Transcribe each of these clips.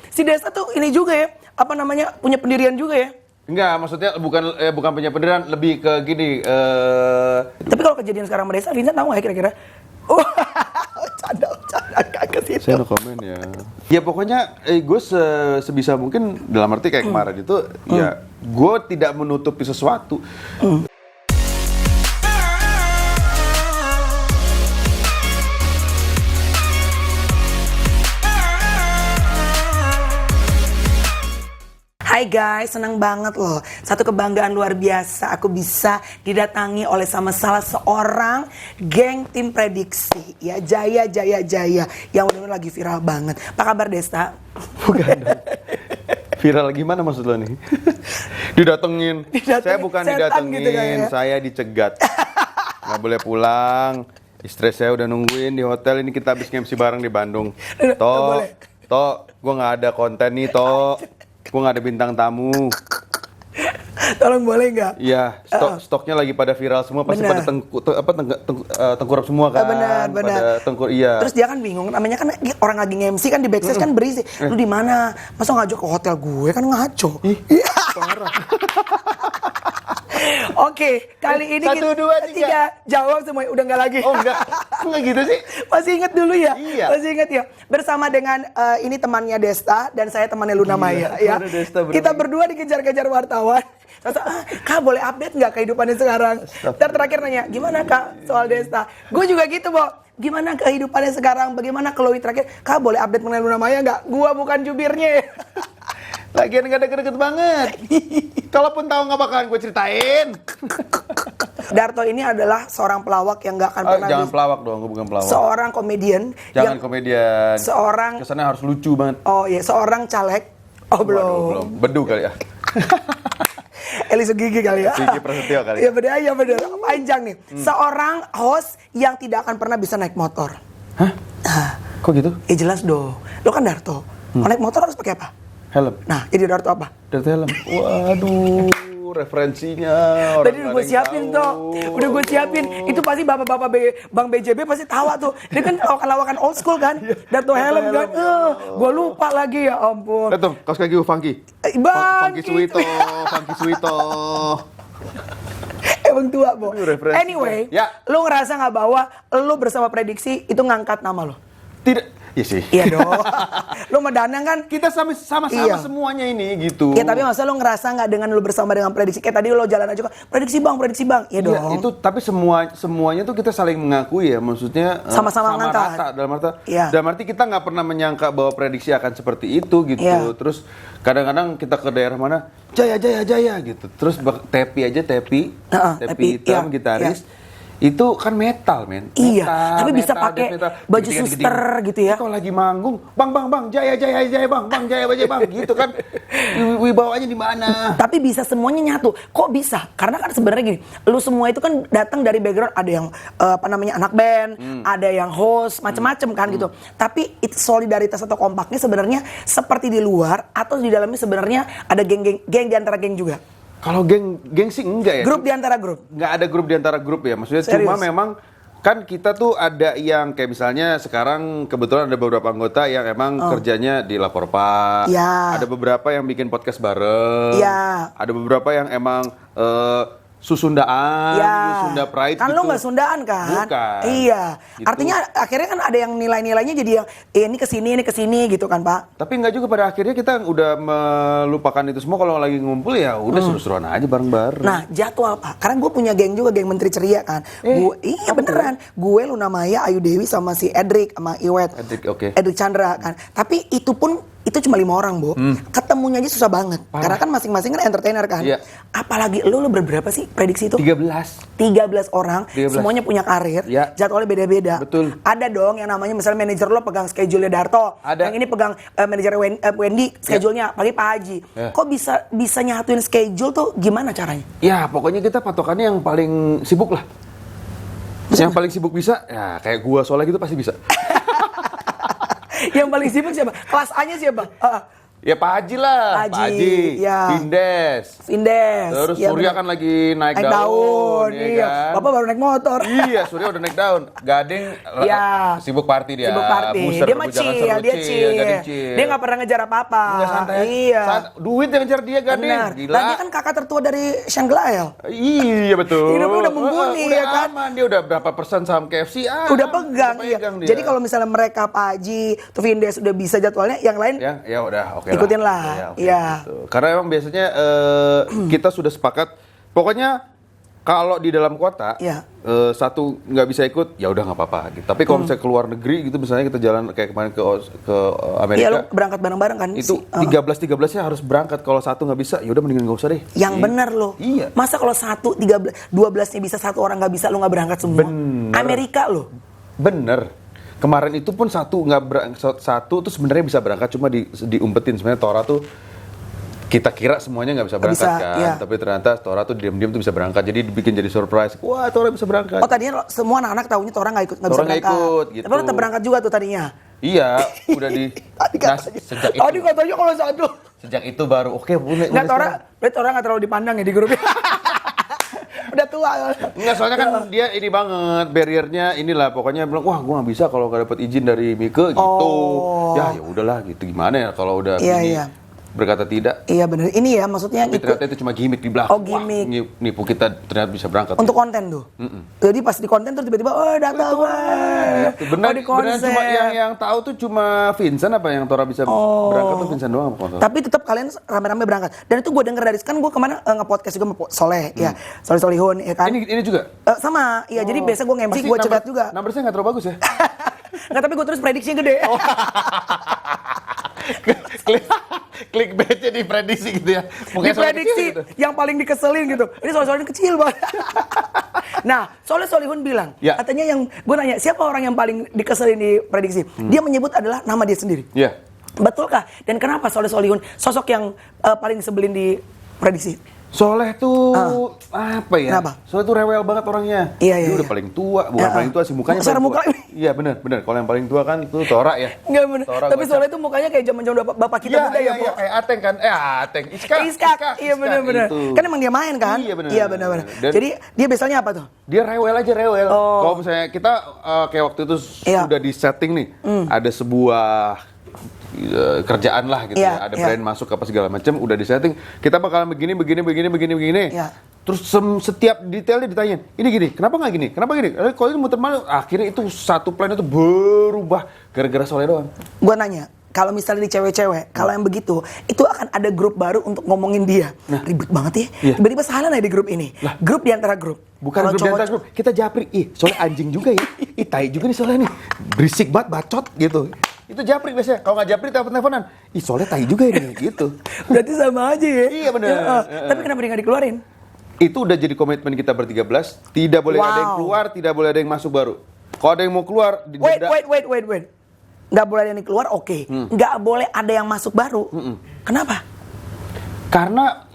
si Desta tuh ini juga ya, apa namanya, punya pendirian juga ya. Enggak, maksudnya bukan punya pendirian, lebih ke gini. Tapi kalau kejadian sekarang sama Desta, Vincent tahu nggak ya kira-kira? Canda kagak sih. Saya no komen ya. Ya pokoknya gue sebisa mungkin dalam arti kayak kemarin itu ya gue tidak menutupi sesuatu. Hai guys, senang banget loh. Satu kebanggaan luar biasa aku bisa didatangi oleh sama salah seorang geng tim prediksi ya, Jaya yang udah lagi viral banget. Apa kabar Desta? Bukan. Viral gimana maksud lo nih? Didatengin. Saya bukan didatengin, gitu ya? saya dicegat. Nggak boleh pulang. Istri saya udah nungguin di hotel, ini kita habis MC bareng di Bandung. Gue nggak ada konten nih, gue nggak ada bintang tamu. Tolong boleh nggak? Iya, stoknya lagi pada viral semua, pasti pada tengkurap semua kan. Benar. Iya. Terus dia kan bingung, namanya kan orang lagi nge-MC kan di backstage kan berisi. Lu di mana? Masa ngaco ke hotel gue, kan ngaco. Ih, parah. Oke, kali ini 1, 2, 3 jawab semuanya, udah nggak lagi. Oh enggak gitu sih. Masih inget dulu ya? Iya. Masih inget ya? Bersama dengan ini temannya Desta dan saya temannya Luna Maya ya. Kita berdua dikejar-kejar wartawan. Kak boleh update nggak kehidupannya sekarang? Ntar terakhir nanya, gimana Kak soal Desta? Gue juga gitu, Bo. Gimana kehidupannya sekarang? Bagaimana Chloe terakhir? Kak boleh update mengenai Luna Maya nggak? Gua bukan jubirnya. Lagian gak deket-deket banget. Kalaupun tahu nggak bakalan gue ceritain. Darto ini adalah seorang pelawak yang nggak akan pernah. Jangan pelawak dong, gue bukan pelawak. Seorang komedian. Jangan komedian. Seorang. Kesannya harus lucu banget. Oh iya, seorang caleg. Oh belum. Bedu kali ya. Eli Sugigi kali ya. Sugigi Prasetyo kali. Iya bener. Panjang nih. Seorang host yang tidak akan pernah bisa naik motor. Hah? Kok gitu? Ya jelas dong. Lo kan Darto. Kalau naik motor harus pakai apa? Helm. Nah, jadi Darto apa? Darto helm. Waduh, referensinya orang. Tadi udah gue siapin tuh. Udah gue siapin. Itu pasti bapak-bapak Bang BJB pasti tawa tuh. Dia kan lawakan old school kan. Darto helm kan. Gue lupa lagi, ya ampun. Tuh, kaos kaki Funky. Funky Suwito. Emang tua, Bo. Anyway, ya. Lu ngerasa nggak bahwa lu bersama prediksi itu ngangkat nama lo? Tidak. Iya sih. Iya dong. Lu sama Danang kan kita sama-sama semuanya ini gitu. Iya, tapi masa lu ngerasa nggak dengan lu bersama dengan prediksi? Kayak tadi lo jalan aja kan, prediksi bang. Iya dong. Iya, itu tapi semuanya tuh kita saling mengakui ya, maksudnya sama-sama ngangkat. Rata, dalam arti kita nggak pernah menyangka bahwa prediksi akan seperti itu gitu. Iya. Terus kadang-kadang kita ke daerah mana, Jaya gitu. Terus Tepi hitam, gitaris. Itu kan metal, men. Iya, tapi bisa pakai baju suster gitu ya. Kalau lagi manggung, bang, Jaya, bang, gitu kan. Wibawanya di mana? Tapi bisa semuanya nyatu. Kok bisa? Karena kan sebenarnya gini, lu semua itu kan datang dari background, ada yang anak band, ada yang host, macem-macem kan gitu. Tapi itu solidaritas atau kompaknya sebenarnya seperti di luar atau di dalamnya sebenarnya ada geng di antara geng juga. Kalau geng sih enggak ya. Grup di antara grup? Enggak ada grup di antara grup ya. Maksudnya Serius? Cuma memang kan kita tuh ada yang kayak misalnya sekarang kebetulan ada beberapa anggota yang emang kerjanya di Lapor Pak. Ya. Ada beberapa yang bikin podcast bareng. Ya. Ada beberapa yang emang Susundaan, Sunda Pride kan gitu. lo nggak Sundaan kan? Bukan. Iya. Gitu. Artinya akhirnya kan ada yang nilai-nilainya jadi yang ini kesini gitu kan Pak? Tapi nggak juga, pada akhirnya kita udah melupakan itu semua. Kalau lagi ngumpul ya udah seru-seruan aja bareng-bareng. Nah jadwal Pak, karena gue punya geng juga, geng Menteri Ceria kan. Iya beneran. Gue, Luna Maya, Ayu Dewi sama si Edric sama Iwet. Edric Chandra kan. Tapi itu pun itu cuma 5 orang, Bo. Ketemunya aja susah banget. Parah. Karena kan masing-masing kan entertainer kan. Iya. Apalagi lu berberapa sih prediksi itu? 13 orang, 13. semuanya punya karir, Ya. jadwalnya beda-beda. Betul. Ada dong yang namanya misalnya manajer lo pegang schedule-nya Darto. Ada. Yang ini pegang manajer Wendy, schedule-nya pagi Pak Haji. Ya. Kok bisa nyatuin schedule tuh gimana caranya? Ya pokoknya kita patokannya yang paling sibuk lah. Yang paling sibuk bisa, ya kayak gua soalnya gitu pasti bisa. Yang paling sibuk siapa? Kelas A-nya siapa? Ya Pak Haji lah, Pak Haji, ya. Vindes. Terus ya, Surya kan lagi naik daun, ya iya. kan? Bapak baru naik motor. Iya, Surya udah naik daun. Gading ya. sibuk party dia. Sibuk party. Booster, Dia mah chill, dia chill. Dia nggak pernah ngejar apa-apa. Iya, santai. Iya. Duit yang ngejar dia Gading. Benar. Gila. Nah, dia kan kakak tertua dari Shanglael. Iya betul. Hidupnya udah mumpuni udah ya kan. Aman. Dia udah berapa persen saham KFC? Udah pegang. Iya. Dia. Jadi kalau misalnya mereka Pak Haji, tuh Vindes udah bisa jadwalnya, yang lain ya udah oke ikutin lah. Iya. Gitu. Karena emang biasanya kita sudah sepakat, pokoknya kalau di dalam kota satu nggak bisa ikut, ya udah nggak apa-apa. Gitu. Tapi kalau misalnya ke luar negeri gitu, misalnya kita jalan kayak kemarin ke Amerika, iya, lu berangkat bareng-bareng kan? Itu 13-13-nya harus berangkat. Kalau satu nggak bisa, ya udah mendingan nggak usah deh. Yang bener loh. Iya. Masa kalau 12-nya bisa, satu orang nggak bisa, lu nggak berangkat semua? Bener. Amerika loh. Bener. Kemarin itu pun satu tuh sebenarnya bisa berangkat, cuma diumpetin. Sebenarnya Tora tuh kita kira semuanya nggak bisa berangkat kan, iya. Tapi ternyata Tora tuh diam-diam tuh bisa berangkat, jadi dibikin jadi surprise. Wah, Tora bisa berangkat. Oh, tadinya semua anak-anak tahunya Tora nggak bisa berangkat. Ikut, gitu. Tapi lo tetap berangkat juga tuh tadinya. Iya, udah di. Sejak itu. Tadi katanya kalau satu. Sejak itu baru oke. Nggak Tora nggak terlalu dipandang ya di grupnya. Udah tua. Enggak, soalnya kan dia ini banget, barriernya inilah, pokoknya bilang wah gua nggak bisa kalau nggak dapet izin dari Mike gitu. Ya udahlah gitu, gimana ya kalau udah berkata tidak. Iya benar. Ini ya maksudnya tapi ternyata itu cuma gimmick di belakang. Oh, gimmick. Wah, nipu kita ternyata bisa berangkat. Untuk konten tuh. Jadi pas di konten tuh tiba-tiba datang. Benar cuma yang tahu tuh cuma Vincent apa yang Tora bisa berangkat tuh Vincent doang apa. Tapi tetap kalian rame-rame berangkat. Dan itu gue denger dari kan gue kemana nge-podcast juga sama Soleh ya. Solihun ya kan. Ini juga? Sama. Iya, jadi biasa gue nge-MC gue cegat juga. Numbersnya nggak terlalu bagus ya? Nggak, tapi gue terus prediksinya gede. Clickbaitnya diprediksi gitu ya. Diprediksi gitu. Yang paling dikeselin gitu. Ini Soleh kecil banget. Nah, Solihun bilang, katanya yang gue nanya siapa orang yang paling dikeselin di prediksi? Dia menyebut adalah nama dia sendiri. Iya. Betulkah? Dan kenapa Solihun sosok yang paling sebelin di prediksi? Soleh tuh apa ya? Kenapa? Soleh tuh rewel banget orangnya. Iya. Dia udah paling tua, bukan paling tua sih, mukanya secara paling tua. muka. Iya benar. Kalau yang paling tua kan itu Tora ya. Enggak benar. Tapi Soleh tuh mukanya kayak zaman-zaman bapak kita muda ya, Iya, kayak Ateng kan. Ateng. Iskak. Iya benar. Kan emang dia main kan? Iya benar. Jadi dia biasanya apa tuh? Dia rewel. Kalau misalnya kita kayak waktu itu sudah di setting nih, ada sebuah kerjaan lah gitu ya, ada brand masuk apa segala macam, udah di setting, kita bakalan begini. Terus setiap detailnya ditanyain, ini gini, kenapa gini? Kalau ini muter mana? Akhirnya itu satu plan itu berubah gara-gara Soleh doang. Gua nanya, kalau misalnya di cewek-cewek, kalau yang begitu, itu akan ada grup baru untuk ngomongin dia. Ribet banget ya. Tiba-tiba salah nih di grup ini. Grup di antara grup. Bukan grup di antara grup. Kita japri. Soalnya anjing juga ya. Tai juga nih Soleh nih. Berisik banget, bacot gitu. Itu japri biasanya. Kalau nggak japri, telepon-teleponan. Soleh tai juga ini gitu. Berarti sama aja ya. Iya benar. Tapi kenapa dia nggak dikeluarin? Itu udah jadi komitmen kita ber-13. Tidak boleh ada yang keluar, tidak boleh ada yang masuk baru. Kalau ada yang mau keluar, didenda. Wait. Nggak boleh ada yang keluar, oke. Nggak boleh ada yang masuk baru. Kenapa? Karena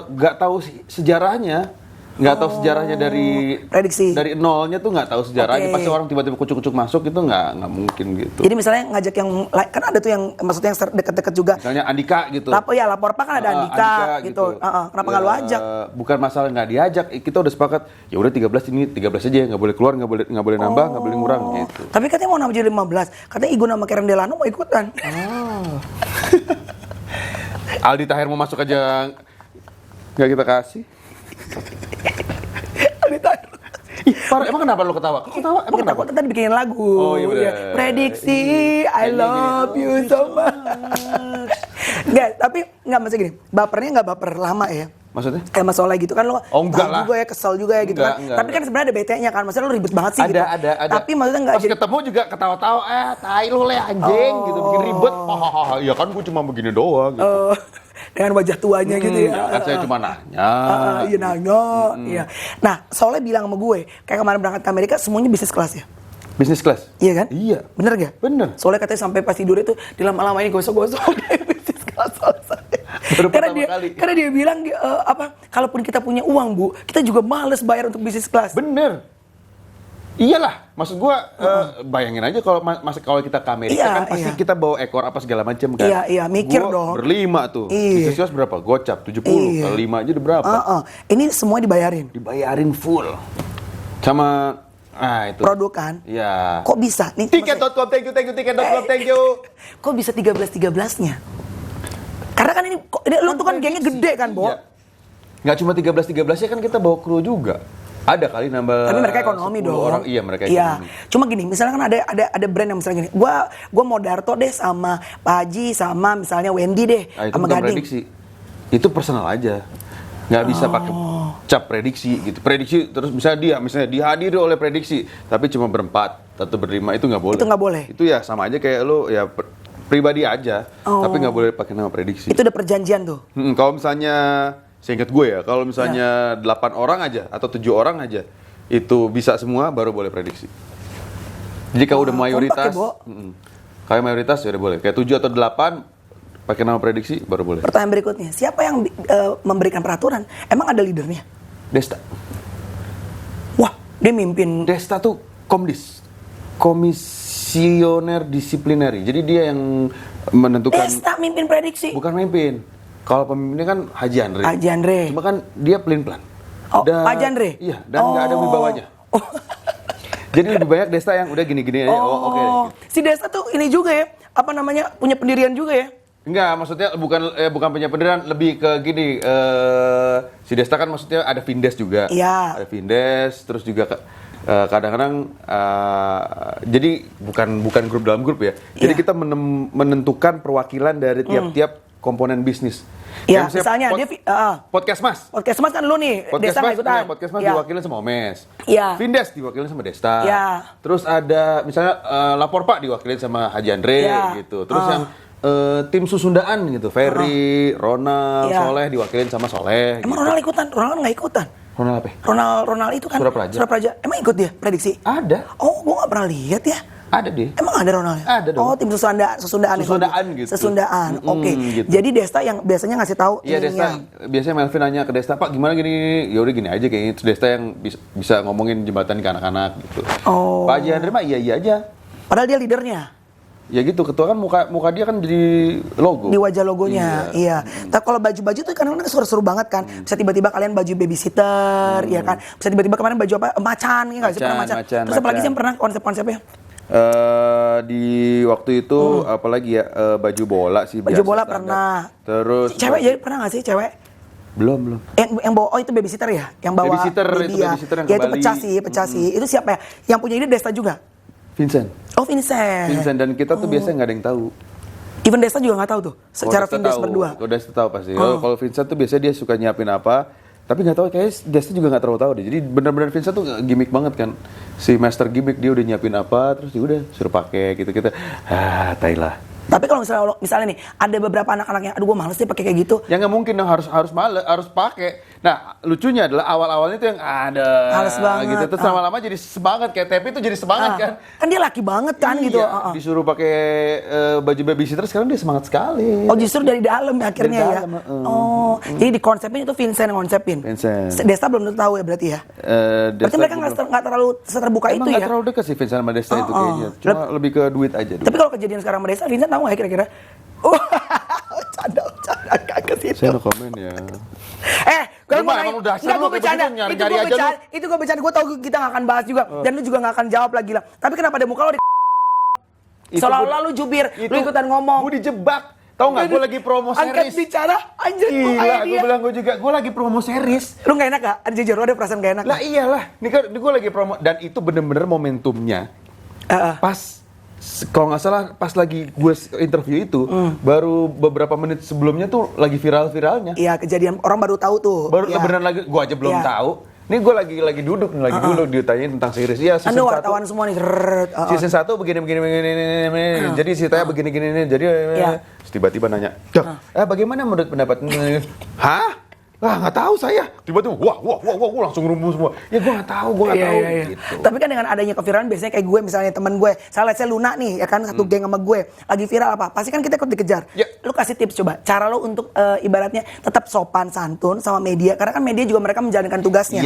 nggak tahu sejarahnya. Nggak tahu sejarahnya dari prediksi. Dari nolnya tuh nggak tahu sejarahnya. Pasti orang tiba-tiba kucuk-kucuk masuk itu nggak mungkin gitu. Jadi misalnya ngajak yang kan ada tuh yang maksudnya yang deket-deket juga. Misalnya Andika gitu. Lapor Pak kan ada Andika gitu. Kenapa nggak lu ajak? Bukan masalah nggak diajak. Kita udah sepakat. Ya udah 13 aja, nggak boleh keluar, nggak boleh nambah, nggak boleh ngurang gitu. Tapi katanya mau nambah jadi 15. Katanya Igun sama Karen Delano mau ikutan. Aldi Tahir mau masuk aja nggak kita kasih. Parah, emang kenapa lo ketawa? Emang kenapa? Kita bikinin lagu. Oh iya bener. Prediksi, I love you so much. Nggak maksudnya gini, bapernya nggak baper lama ya. Maksudnya? Kayak Mas Soleh gitu kan lo enggak lah. juga ya, kesel juga ya gitu kan. Tapi kan sebenarnya ada bete-nya kan, maksudnya lo ribet banget sih gitu. Ada. Tapi maksudnya nggak jadi. Pas ketemu juga ketawa-tawa, tai lo le anjing gitu, bikin ribet. Iya kan gue cuma begini doang gitu. Dengan wajah tuanya gitu ya. Kan saya cuma nanya. Iya nanya. Iya. Nah, Soleh bilang sama gue, kayak kemarin berangkat ke Amerika semuanya bisnis kelas ya. Bisnis kelas? Iya kan? Iya. Bener gak? Bener. Soleh katanya sampai pas tidur itu dilama-lamain gosok-gosok bisnis kelas Soleh. Karena dia bilang kalaupun kita punya uang Bu, kita juga males bayar untuk bisnis kelas. Bener. Iyalah, maksud gua bayangin aja kalau kalau kita ke Amerika kan pasti kita bawa ekor apa segala macam kan. Iya, mikir gua dong. Berlima tuh. Bisnis kios berapa? Gocap 70. Kalau 5 aja udah berapa? Ini semua dibayarin. Dibayarin full. Sama itu. Produk kan? Iya. Kok bisa? Nih, Tiket.com, thank you, tiket.com, thank you. Kok bisa 13-13-nya? Karena kan ini lu tuh kan gengnya gede kan, Bo? Iya. Nggak cuma 13-13-nya kan kita bawa kru juga. Ada kali nambah. Tapi mereka ekonomi dong. Orang, iya mereka ekonomi. Cuma gini, misalnya kan ada brand yang misalnya gini. Gua mau Darto deh sama Pak Haji sama misalnya Wendy deh Itu sama bukan Gading. prediksi. Itu personal aja. Nggak bisa pakai cap prediksi gitu. Prediksi terus misalnya dihadiri oleh prediksi, tapi cuma berempat atau berlima itu nggak boleh. Itu nggak boleh. Itu ya sama aja kayak lo ya pribadi aja, tapi nggak boleh pakai nama prediksi. Itu udah perjanjian tuh. Kalau misalnya seingat gue ya, kalau misalnya 8 orang aja atau 7 orang aja itu bisa semua baru boleh prediksi. Jadi kalau udah mayoritas, kalau mayoritas ya udah boleh. Kayak 7 atau 8 pakai nama prediksi baru boleh. Pertanyaan berikutnya, siapa yang memberikan peraturan? Emang ada leadernya? Desta. Wah, dia mimpin. Desta tuh komisioner disiplinary. Jadi dia yang menentukan. Desta mimpin prediksi. Bukan mimpin. Kalau pemimpinnya kan Haji Andre. Haji Andre. Cuma kan dia pelin-pelan. Oh, Haji Andre? Iya, dan nggak ada wibawanya. Jadi lebih banyak Desta yang udah gini-gini aja. Oke. Si Desta tuh ini juga ya, apa namanya, punya pendirian juga ya? Enggak, maksudnya bukan punya pendirian, lebih ke gini. Si Desta kan maksudnya ada Vindes juga. Iya. Ada Vindes, terus juga kadang-kadang jadi bukan grup dalam grup ya. Jadi kita menentukan perwakilan dari tiap-tiap komponen bisnis. Iya, misalnya dia Podcast Mas. Podcast Mas kan lu nih, Desta nggak ikutan. Podcast Mas diwakilin sama Omes. Iya. Vindes diwakilin sama Desta. Iya. Terus ada misalnya Lapor Pak diwakilin sama Haji Andre gitu. Terus yang tim Susundaan gitu, Ferry, Ronald, Soleh diwakilin sama Soleh. Emang gitu. Ronald ikutan? Ronald nggak ikutan. Ronald apa? Ronald itu kan Surapraja. Emang ikut dia prediksi? Ada. Oh, gua nggak pernah lihat ya. Ada deh. Emang ada Ronaldnya? Ada dong. Oh, tim Susundaan gitu. Sesundaan. Oke. Gitu. Jadi Desta yang biasanya ngasih tahu Iya, Desta. Biasanya Melvin nanya ke Desta, "Pak, gimana gini?" Ya udah gini aja kayaknya. Terus Desta yang bisa ngomongin jembatan ke anak-anak gitu. Oh. Pak Haji Andre mah iya aja. Padahal dia leadernya. Ya gitu, ketua kan muka dia kan jadi logo. Di wajah logonya, iya. Tapi kalau baju-baju tuh kadang-kadang seru-seru banget kan. Bisa tiba-tiba kalian baju babysitter, ya kan. Bisa tiba-tiba kemarin baju apa? Macan, ya nggak sih? Pernah macan. Terus apalagi sih yang pernah konsep-konsepnya? Di waktu itu apalagi ya baju bola sih. Baju biasa bola standar. pernah. Terus cewek jadi pernah nggak sih cewek? Belum. Yang bawa itu babysitter ya? Yang bawa Babysitter, baby itu ya? babysitter yang Ya itu ke Bali. pecah sih. Itu siapa ya? Yang punya ini Desta juga? Vincent. Oh, Vincent. Dan kita tuh biasanya nggak ada yang tahu. Even Desta juga nggak tahu tuh. Secara Vindes berdua. Kalau Desta tahu pasti. Kalau Vincent tuh biasanya dia suka nyiapin apa, tapi nggak tahu kayaknya Desta juga nggak terlalu tahu deh. Jadi benar-benar Vincent tuh gimmick banget kan. Si master gimmick, dia udah nyiapin apa, terus dia udah suruh pakai gitu kita. Tai lah. Tapi kalau misalnya nih ada beberapa anak-anak yang aduh gue males deh pakai kayak gitu. Ya nggak mungkin dong, harus pakai. Nah, lucunya adalah awal-awalnya tuh yang ada Males banget. gitu. Terus lama-lama jadi semangat, kayak Tepi tuh jadi semangat kan. Kan dia laki banget kan gitu. Disuruh pakai baju babysitter, sekarang dia semangat sekali. Oh, justru dari dalam ya akhirnya Dari ya. dalam, Jadi di konsepin itu Vincent yang konsepin. Vincent. Desta belum tentu tahu ya berarti ya. Berarti mereka nggak terlalu terbuka itu ya. Nggak terlalu dekat sih Vincent sama Desta itu kayaknya. Cuma lebih ke duit aja dulu. Tapi kalau kejadian sekarang sama Desta, Vincent tahu nggak ya kira-kira? Canda ke situ. Saya no komen ya. Gue mau emang udah nggak, gue bercanda. Itu gue bercanda. Gue tahu kita nggak akan bahas juga. Dan lu juga nggak akan jawab lagi lah. Tapi kenapa ada muka lo di seolah-olah lu jubir, lu ikutan ngomong. Gue dijebak. Tahu nggak? Gue lagi promo series. Angkat bicara, anjir. Gila, gue bilang gue lagi promo series. Lu nggak enak gak? Jujur, lu ada perasaan nggak enak? Lah iyalah. Ini kan gue lagi promo dan itu bener-bener momentumnya. Pas kalau nggak salah pas lagi gue interview itu baru beberapa menit sebelumnya tuh lagi viral-viralnya. Iya, kejadian orang baru tahu tuh. Baru beneran lagi, gue aja belum tahu. Ini gue lagi duduk nih, duduk ditanyain tentang series. Iya, season 1. wartawan semua nih. Season 1 begini. Jadi ceritanya begini. Jadi tiba-tiba nanya, bagaimana menurut pendapat? Hah? nggak tahu saya. Tiba-tiba wah langsung rumus semua. Ya gue nggak tahu, gitu. Tapi kan dengan adanya keviralan biasanya kayak gue misalnya teman gue, saya Luna nih ya kan satu geng sama gue lagi viral apa, pasti kan kita ikut dikejar. Ya. Lu kasih tips coba, cara lu untuk ibaratnya tetap sopan santun sama media, karena kan media juga mereka menjalankan tugasnya.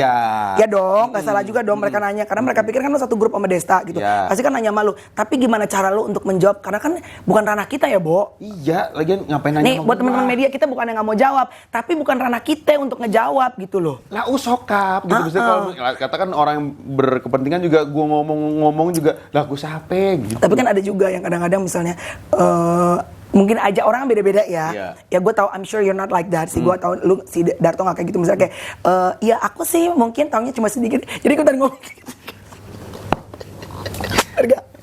Ya dong, nggak salah juga dong mereka nanya, karena mereka pikir kan lu satu grup sama Desta gitu. Pasti kan nanya sama lu. Tapi gimana cara lu untuk menjawab? Karena kan bukan ranah kita ya, Bo. Iya, lagian ngapain nanya? Nih buat teman-teman media, kita bukan yang nggak mau jawab, tapi bukan ranah kita untuk ngejawab gitu loh. Lah usokap gitu. Misalnya kalau katakan orang yang berkepentingan juga gue ngomong juga, lah gue siapa gitu. Tapi kan ada juga yang kadang-kadang misalnya mungkin aja orang beda-beda ya. Ya gue tahu I'm sure you're not like that. Gue tahu lu si Darto nggak kayak gitu misalnya kayak ya aku sih mungkin taunya cuma sedikit. Jadi ikutan ngomong gitu.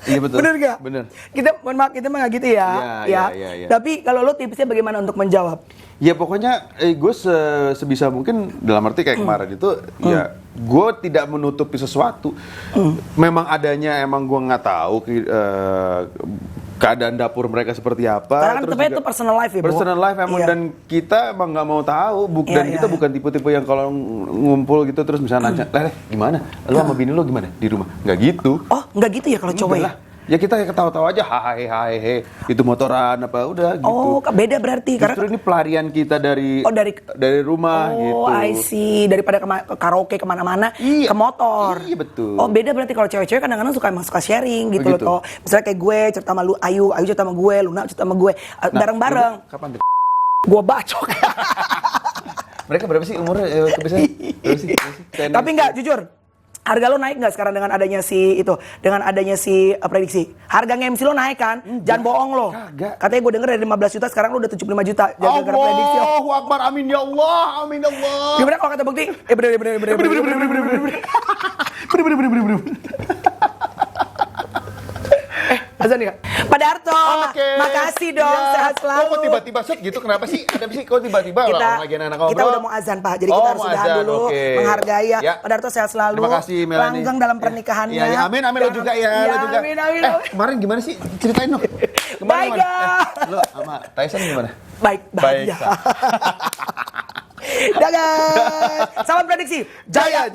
Iya betul. Bener gak? Bener. Kita mohon maaf kita mah nggak gitu ya. Iya. Tapi kalau lo tipsnya bagaimana untuk menjawab? Ya pokoknya gue sebisa mungkin dalam arti kayak kemarin itu ya gue tidak menutupi sesuatu. Memang adanya emang gue nggak tahu keadaan dapur mereka seperti apa. Karena kan itu personal life ya, Bo. Personal life emang dan kita emang nggak mau tahu. Dan kita bukan tipe-tipe yang kalau ngumpul gitu terus misalnya nanya, Leh gimana? Lu sama bini lu gimana di rumah? Nggak gitu. Oh nggak gitu ya kalau cowok ya? Ya kita ketawa-tawa aja, hahe, itu motoran apa udah gitu. Oh, beda berarti. Justru ini pelarian kita dari rumah gitu. Oh, I see. Daripada karaoke kemana-mana, ke motor. Iya betul. Oh, beda berarti kalau cewek-cewek kadang-kadang suka sharing gitu loh. Toh. Misalnya kayak gue cerita sama lu, Ayu cerita sama gue, Luna cerita sama gue, bareng-bareng. Kapan? Gue bacok. Mereka berapa sih umurnya? Berapa sih? Tapi enggak, jujur. Harga lo naik nggak sekarang dengan adanya si prediksi? Harga MC lo naik kan? Jangan bohong lo. Kagak. Katanya gue denger dari 15 juta sekarang lo udah 75 juta. Gara-gara prediksi. Allahu Akbar, amin ya Allah, amin ya Allah. Gimana kalau kata bukti? Bener. Azan ya? Pak Darto, makasih dong, sehat selalu. Kok tiba-tiba set gitu, kenapa sih? Ada sih kok tiba-tiba lagi anak ngobrol. Kita udah mau azan Pak, jadi kita harus udahan dulu, menghargai ya. Pak Darto sehat selalu. Terima kasih Melanie. Langgeng dalam pernikahannya. Amin, lo juga ya, lo juga. Amin. Kemarin gimana sih? Ceritain dong. Baik ya. Lo sama Tyson gimana? Baik. Dah guys, salam prediksi. Jaya.